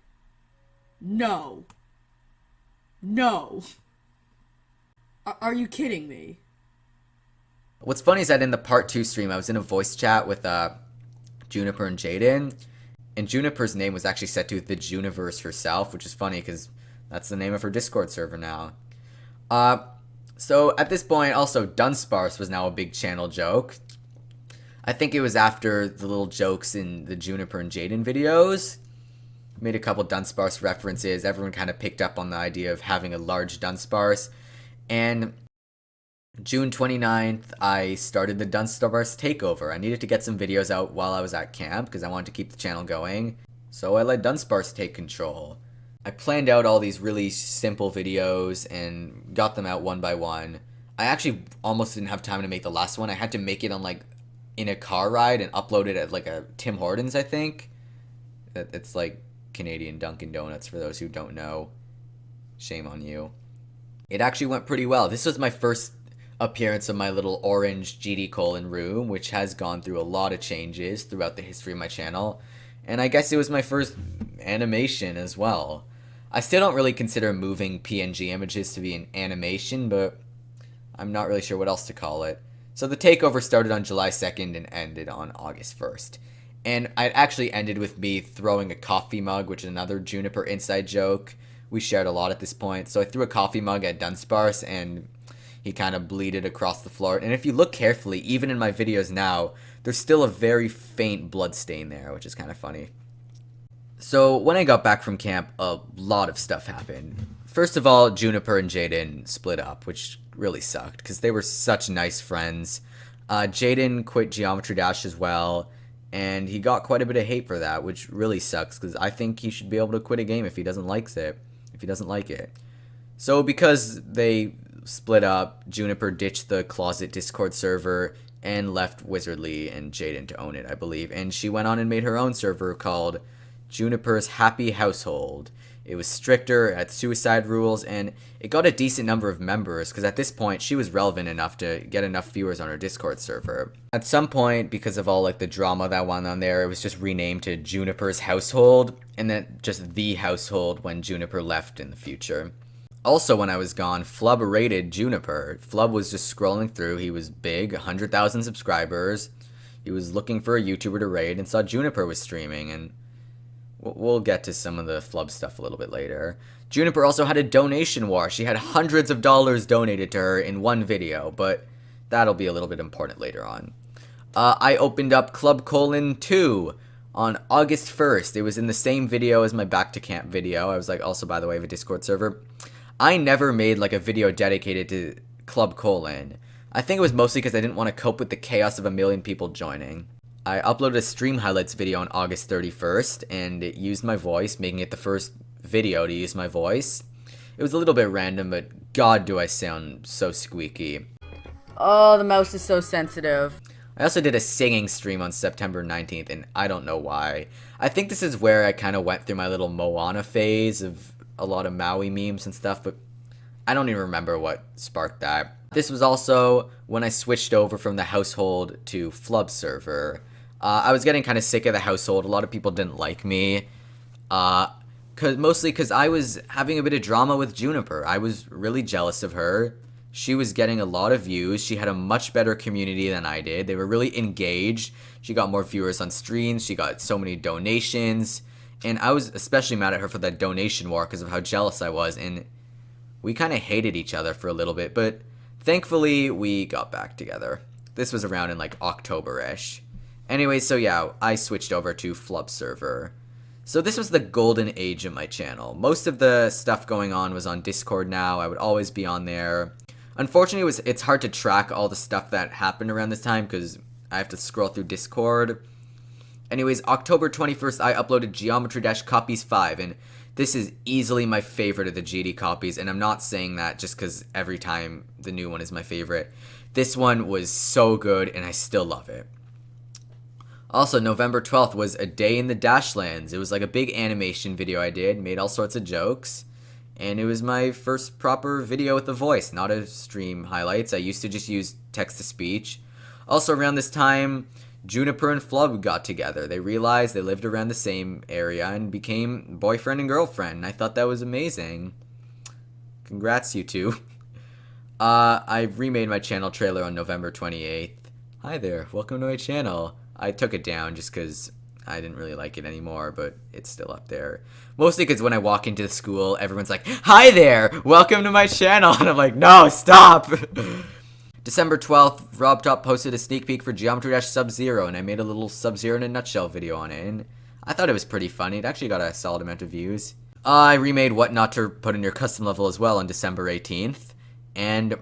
No. No. Are you kidding me? What's funny is that in the part 2 stream, I was in a voice chat with Juniper and Jaden, and Juniper's name was actually set to the Juniverse herself, which is funny because that's the name of her Discord server now. So at this point, also, Dunsparce was now a big channel joke. I think it was after the little jokes in the Juniper and Jaden videos. Made a couple Dunsparce references. Everyone kind of picked up on the idea of having a large Dunsparce. And June 29th, I started the Dunsparce takeover. I needed to get some videos out while I was at camp because I wanted to keep the channel going. So I let Dunsparce take control. I planned out all these really simple videos and got them out one by one. I actually almost didn't have time to make the last one. I had to make it on like in a car ride and upload it at like a Tim Hortons, I think. It's like Canadian Dunkin' Donuts for those who don't know. Shame on you. It actually went pretty well. This was my first appearance of my little orange GD colon room, which has gone through a lot of changes throughout the history of my channel. And I guess it was my first animation as well. I still don't really consider moving PNG images to be an animation, but I'm not really sure what else to call it. So the takeover started on July 2nd and ended on August 1st. And it actually ended with me throwing a coffee mug, which is another Juniper inside joke. We shared a lot at this point. So I threw a coffee mug at Dunsparce, and he kind of bleeded across the floor. And if you look carefully, even in my videos now, there's still a very faint blood stain there, which is kind of funny. So when I got back from camp, a lot of stuff happened. First of all, Juniper and Jaden split up, which really sucked because they were such nice friends. Jaden quit Geometry Dash as well, and he got quite a bit of hate for that, which really sucks because I think he should be able to quit a game if he doesn't like it. So because they split up, Juniper ditched the Closet Discord server and left Wizardly and Jaden to own it, I believe. And she went on and made her own server called Juniper's Happy Household. It was stricter, had suicide rules, and it got a decent number of members because at this point she was relevant enough to get enough viewers on her Discord server. At some point, because of all like the drama that went on there, it was just renamed to Juniper's Household, and then just the household when Juniper left in the future. Also, when I was gone, Flub raided Juniper. Flub was just scrolling through. He was big, 100,000 subscribers. He was looking for a YouTuber to raid and saw Juniper was streaming, and we'll get to some of the Flub stuff a little bit later. Juniper also had a donation war. She had hundreds of dollars donated to her in one video, but that'll be a little bit important later on. I opened up Club Colon 2 on August 1st. It was in the same video as my Back to Camp video. I was like, also, by the way, I have a Discord server. I never made like a video dedicated to Club Colon. I think it was mostly because I didn't want to cope with the chaos of a million people joining. I uploaded a stream highlights video on August 31st, and it used my voice, making it the first video to use my voice. It was a little bit random, but god do I sound so squeaky. Oh, the mouse is so sensitive. I also did a singing stream on September 19th, and I don't know why. I think this is where I kind of went through my little Moana phase of a lot of Maui memes and stuff, but I don't even remember what sparked that. This was also when I switched over from the household to Flub server. I was getting kind of sick of the household. A lot of people didn't like me. Mostly because I was having a bit of drama with Juniper. I was really jealous of her. She was getting a lot of views. She had a much better community than I did. They were really engaged. She got more viewers on streams. She got so many donations. And I was especially mad at her for that donation war because of how jealous I was. And we kind of hated each other for a little bit. But thankfully, we got back together. This was around in like October-ish. Anyway, so yeah, I switched over to Flub server. So this was the golden age of my channel. Most of the stuff going on was on Discord now. I would always be on there. Unfortunately, it's hard to track all the stuff that happened around this time because I have to scroll through Discord. Anyways, October 21st, I uploaded Geometry Dash Copies 5, and this is easily my favorite of the GD copies, and I'm not saying that just because every time the new one is my favorite. This one was so good, and I still love it. Also, November 12th was A Day in the Dashlands. It was like a big animation video I did, made all sorts of jokes. And it was my first proper video with a voice, not a stream highlights. I used to just use text-to-speech. Also, around this time, Juniper and Flub got together. They realized they lived around the same area and became boyfriend and girlfriend. I thought that was amazing. Congrats, you two. I remade my channel trailer on November 28th. Hi there, welcome to my channel. I took it down just because I didn't really like it anymore, but it's still up there. Mostly because when I walk into the school, everyone's like, hi there, welcome to my channel. And I'm like, no, stop. December 12th, RobTop posted a sneak peek for Geometry Dash Sub-Zero, and I made a little Sub-Zero in a nutshell video on it. And I thought it was pretty funny. It actually got a solid amount of views. I remade What Not to Put in Your Custom Level as well on December 18th. And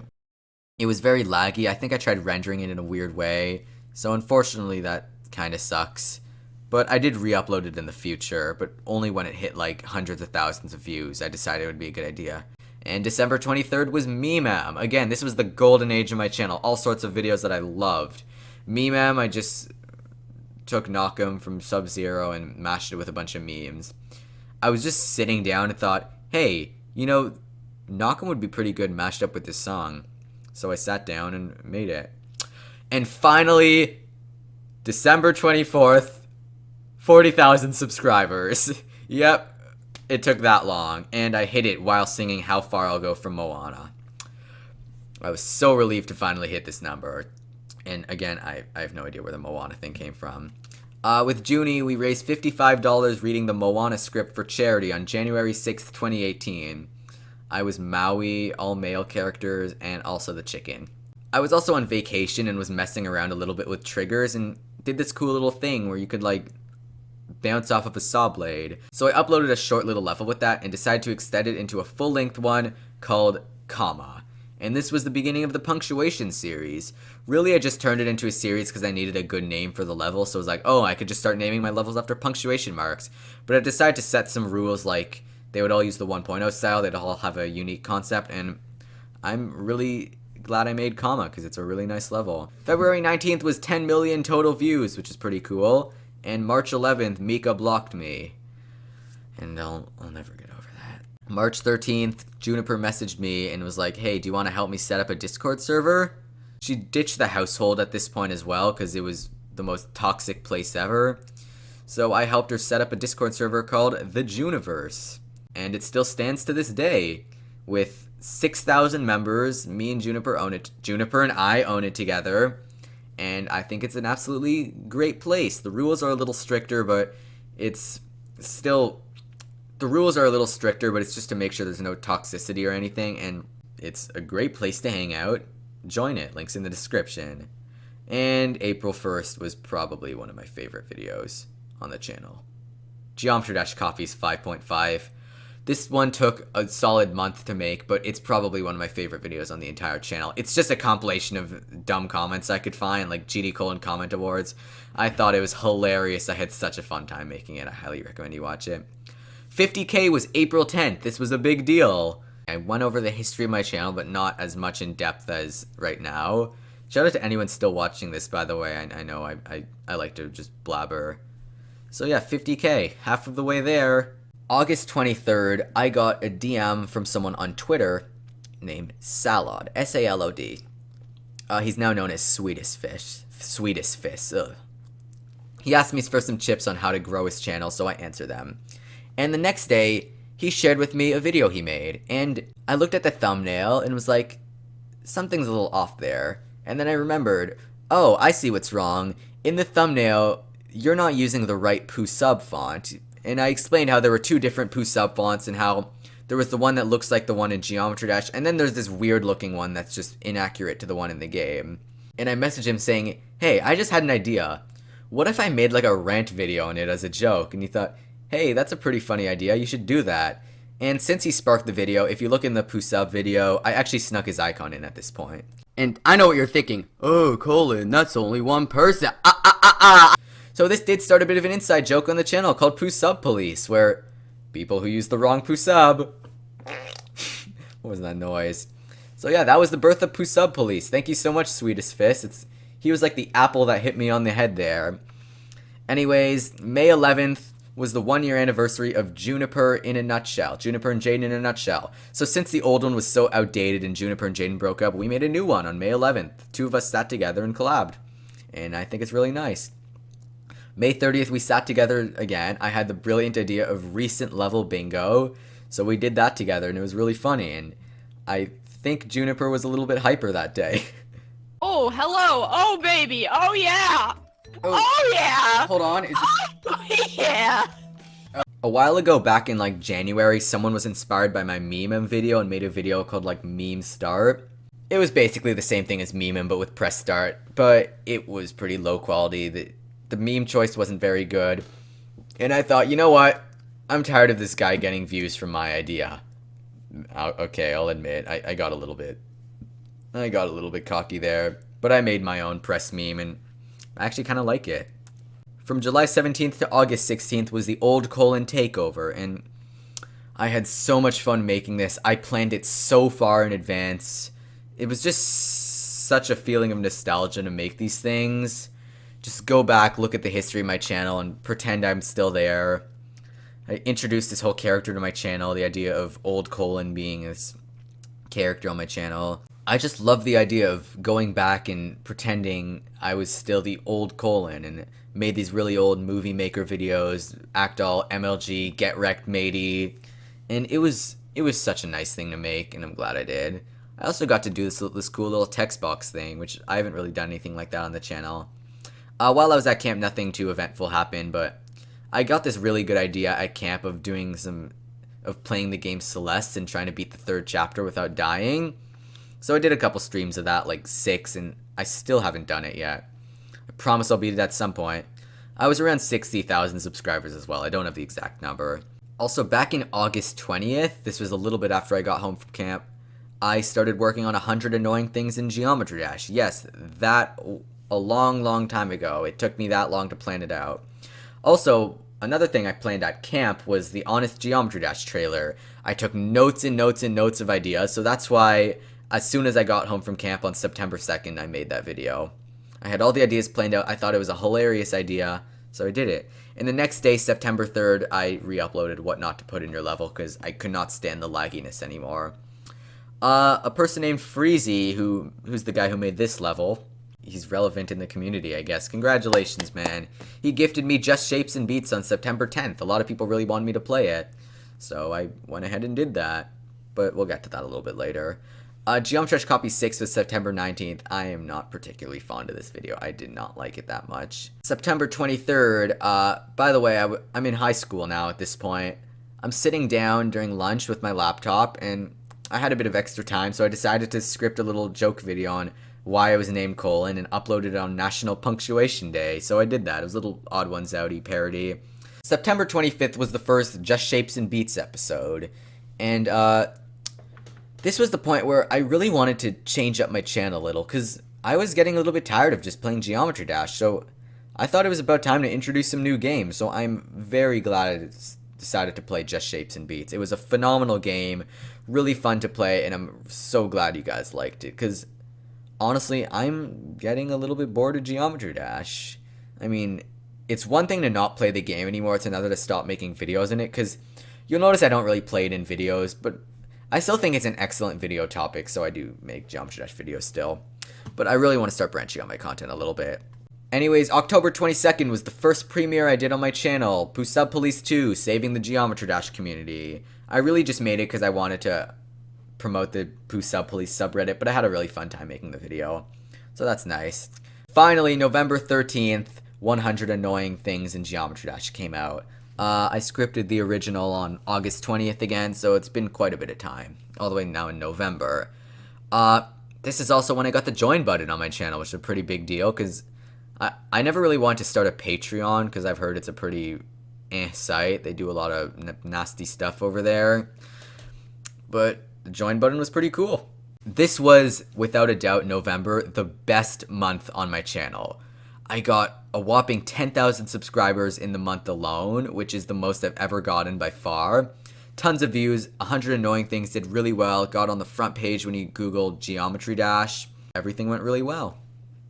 it was very laggy. I think I tried rendering it in a weird way. So unfortunately, that kind of sucks. But I did re-upload it in the future, but only when it hit like hundreds of thousands of views. I decided it would be a good idea. And December 23rd was Memam. Again, this was the golden age of my channel. All sorts of videos that I loved. Memam, I just took Knockem from Sub-Zero and mashed it with a bunch of memes. I was just sitting down and thought, hey, you know, Knockem would be pretty good mashed up with this song. So I sat down and made it. And finally, December 24th, 40,000 subscribers. Yep, it took that long, and I hit it while singing How Far I'll Go from Moana. I was so relieved to finally hit this number. And again, I have no idea where the Moana thing came from. With Junie, we raised $55 reading the Moana script for charity on January 6th, 2018. I was Maui, all male characters, and also the chicken. I was also on vacation and was messing around a little bit with triggers and did this cool little thing where you could like bounce off of a saw blade. So I uploaded a short little level with that and decided to extend it into a full-length one called Comma. And this was the beginning of the Punctuation series. Really, I just turned it into a series because I needed a good name for the level, so I was like, oh, I could just start naming my levels after punctuation marks. But I decided to set some rules like they would all use the 1.0 style, they'd all have a unique concept, and I'm really glad I made Comma because it's a really nice level. February 19th was 10 million total views, which is pretty cool. And March 11th, Mika blocked me. And I'll never get over that. March 13th, Juniper messaged me and was like, hey, do you want to help me set up a Discord server? She ditched the household at this point as well because it was the most toxic place ever. So I helped her set up a Discord server called the Juniverse. And it still stands to this day. With 6,000 members, me and Juniper own it. Juniper and I own it together. And I think it's an absolutely great place. The rules are a little stricter, but it's still... The rules are a little stricter, but it's just to make sure there's no toxicity or anything. And it's a great place to hang out. Join it. Links in the description. And April 1st was probably one of my favorite videos on the channel. Geometry Dash Copies 5.5. This one took a solid month to make, but it's probably one of my favorite videos on the entire channel. It's just a compilation of dumb comments I could find, like GD Comment Awards. I thought it was hilarious. I had such a fun time making it. I highly recommend you watch it. 50K was April 10th. This was a big deal. I went over the history of my channel, but not as much in depth as right now. Shout out to anyone still watching this, by the way. I know I like to just blabber. So yeah, 50K, half of the way there. August 23rd, I got a DM from someone on Twitter named Salad, S-A-L-O-D. He's now known as Sweetest Fish. Ugh. He asked me for some tips on how to grow his channel, so I answered them. And the next day, he shared with me a video he made, and I looked at the thumbnail and was like, something's a little off there. And then I remembered, oh, I see what's wrong. In the thumbnail, you're not using the right PUSAB font. And I explained how there were two different PUSAB fonts and how there was the one that looks like the one in Geometry Dash, and then there's this weird looking one that's just inaccurate to the one in the game. And I messaged him saying, hey, I just had an idea. What if I made like a rant video on it as a joke? And he thought, hey, that's a pretty funny idea, you should do that. And since he sparked the video, if you look in the PUSAB video, I actually snuck his icon in at this point. And I know what you're thinking, oh, Colin, that's only one person, So this did start a bit of an inside joke on the channel called PUSAB Police, where people who use the wrong PUSAB. What was that noise? So yeah, that was the birth of PUSAB Police. Thank you so much, Sweetest Fist. He was like the apple that hit me on the head there. Anyways, May 11th was the 1-year anniversary of Juniper in a nutshell. Juniper and Jaden in a nutshell. So since the old one was so outdated and Juniper and Jaden broke up, we made a new one on May 11th. Two of us sat together and collabed. And I think it's really nice. May 30th, we sat together again. I had the brilliant idea of recent level bingo. So we did that together and it was really funny. And I think Juniper was a little bit hyper that day. Oh, hello. Oh, baby. Oh, yeah. Oh, yeah. Hold on. Oh, yeah. A while ago, back in like January, someone was inspired by my meme video and made a video called like Meme Start. It was basically the same thing as meme but with press start, but it was pretty low quality. The meme choice wasn't very good. And I thought, you know what? I'm tired of this guy getting views from my idea. Okay, I'll admit, I got a little bit cocky there, but I made my own press meme and I actually kind of like it. From July 17th to August 16th was the Old Colon takeover, and I had so much fun making this. I planned it so far in advance. It was just such a feeling of nostalgia to make these things. Just go back, look at the history of my channel, and pretend I'm still there. I introduced this whole character to my channel, the idea of Old Colon being this character on my channel. I just love the idea of going back and pretending I was still the Old Colon and made these really old movie maker videos, act all MLG, get wrecked matey, and it was such a nice thing to make, and I'm glad I did. I also got to do this cool little text box thing, which I haven't really done anything like that on the channel. While I was at camp, nothing too eventful happened, but I got this really good idea at camp of playing the game Celeste and trying to beat the 3rd chapter without dying. So I did a couple streams of that, like 6, and I still haven't done it yet. I promise I'll beat it at some point. I was around 60,000 subscribers as well. I don't have the exact number. Also, back in August 20th, this was a little bit after I got home from camp, I started working on 100 annoying things in Geometry Dash. Yes, that a long time ago. It took me that long to plan it out. Also, another thing I planned at camp was the Honest Geometry Dash trailer. I took notes and notes and notes of ideas, so that's why as soon as I got home from camp on September 2nd, I made that video. I had all the ideas planned out. I thought it was a hilarious idea, so I did it. And the next day, September 3rd, I re-uploaded What Not to Put in Your Level because I could not stand the lagginess anymore. A person named Freezy, who's the guy who made this level, he's relevant in the community, I guess. Congratulations, man. He gifted me Just Shapes and Beats on September 10th. A lot of people really wanted me to play it, so I went ahead and did that. But we'll get to that a little bit later. Geometry Dash Copy 6 was September 19th. I am not particularly fond of this video. I did not like it that much. September 23rd, by the way, I'm in high school now at this point. I'm sitting down during lunch with my laptop, and I had a bit of extra time, so I decided to script a little joke video on why I was named Colin and uploaded it on National Punctuation Day. So I did that. It was a little Odd Ones Outy parody. September 25th was the first Just Shapes and Beats episode, and this was the point where I really wanted to change up my channel a little, because I was getting a little bit tired of just playing Geometry Dash, so I thought it was about time to introduce some new games, so I'm very glad I decided to play Just Shapes and Beats. It was a phenomenal game, really fun to play, and I'm so glad you guys liked it, because honestly, I'm getting a little bit bored of Geometry Dash. I mean, it's one thing to not play the game anymore, it's another to stop making videos in it, because you'll notice I don't really play it in videos, but I still think it's an excellent video topic, so I do make Geometry Dash videos still. But I really want to start branching out my content a little bit. Anyways, October 22nd was the first premiere I did on my channel, PUSAB Police 2, Saving the Geometry Dash Community. I really just made it because I wanted to promote the PUSAB Police subreddit, but I had a really fun time making the video, so that's nice. Finally, November 13th, 100 Annoying Things in Geometry Dash came out. I scripted the original on August 20th again, so it's been quite a bit of time, all the way now in November. This is also when I got the join button on my channel, which is a pretty big deal, because I never really wanted to start a Patreon, because I've heard it's a pretty site. They do a lot of nasty stuff over there. But the join button was pretty cool. This was, without a doubt, November, the best month on my channel. I got a whopping 10,000 subscribers in the month alone, which is the most I've ever gotten by far. Tons of views, 100 Annoying Things did really well, got on the front page when you Googled Geometry Dash. Everything went really well.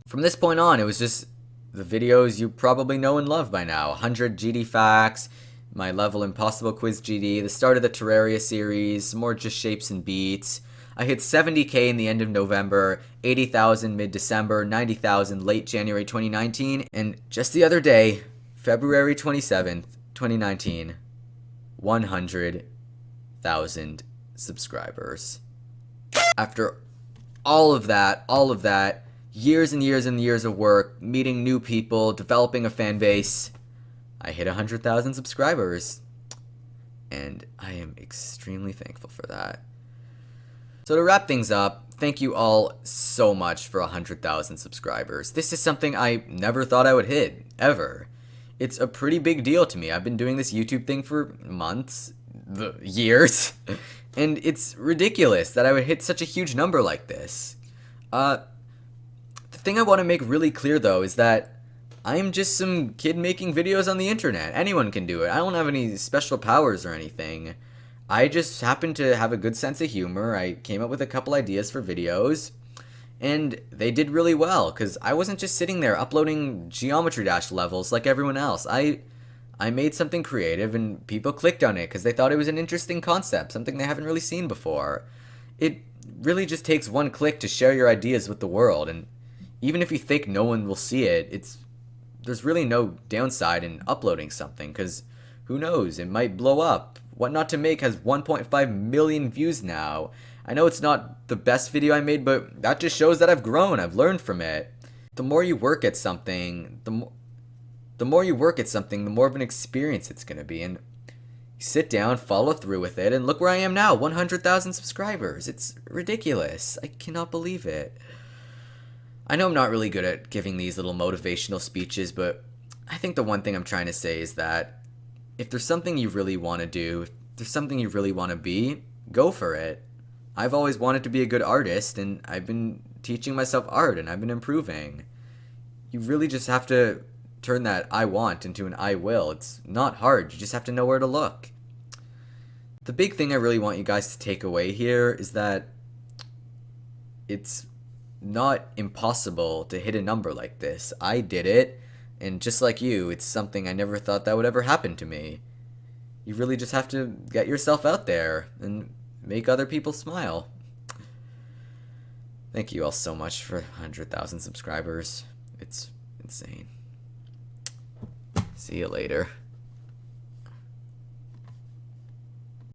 From this point on, it was just the videos you probably know and love by now. 100 GD Facts, my level Impossible Quiz GD, the start of the Terraria series, some more Just Shapes and Beats. I hit 70k in the end of November, 80,000 mid-December, 90,000 late January 2019, and just the other day, February 27th, 2019, 100,000 subscribers. After all of that, years and years and years of work, meeting new people, developing a fan base, I hit 100,000 subscribers. And I am extremely thankful for that. So to wrap things up, thank you all so much for 100,000 subscribers. This is something I never thought I would hit, ever. It's a pretty big deal to me. I've been doing this YouTube thing for months, years, and it's ridiculous that I would hit such a huge number like this. The thing I want to make really clear, though, is that I'm just some kid making videos on the internet. Anyone can do it. I don't have any special powers or anything. I just happen to have a good sense of humor. I came up with a couple ideas for videos, and they did really well, because I wasn't just sitting there uploading Geometry Dash levels like everyone else. I made something creative, and people clicked on it because they thought it was an interesting concept, something they haven't really seen before. It really just takes one click to share your ideas with the world, and even if you think no one will see it, there's really no downside in uploading something, because who knows, it might blow up. What Not to Make has 1.5 million views now. I know it's not the best video I made, but that just shows that I've grown, I've learned from it. The more you work at something, the more of an experience it's going to be, and you sit down, follow through with it, and look where I am now, 100,000 subscribers. It's ridiculous. I cannot believe it. I know I'm not really good at giving these little motivational speeches, but I think the one thing I'm trying to say is that if there's something you really want to do, if there's something you really want to be, go for it. I've always wanted to be a good artist, and I've been teaching myself art, and I've been improving. You really just have to turn that I want into an I will. It's not hard, you just have to know where to look. The big thing I really want you guys to take away here is that it's not impossible to hit a number like this. I did it, and just like you, it's something I never thought that would ever happen to me. You really just have to get yourself out there and make other people smile. Thank you all so much for 100,000 subscribers. It's insane. See you later.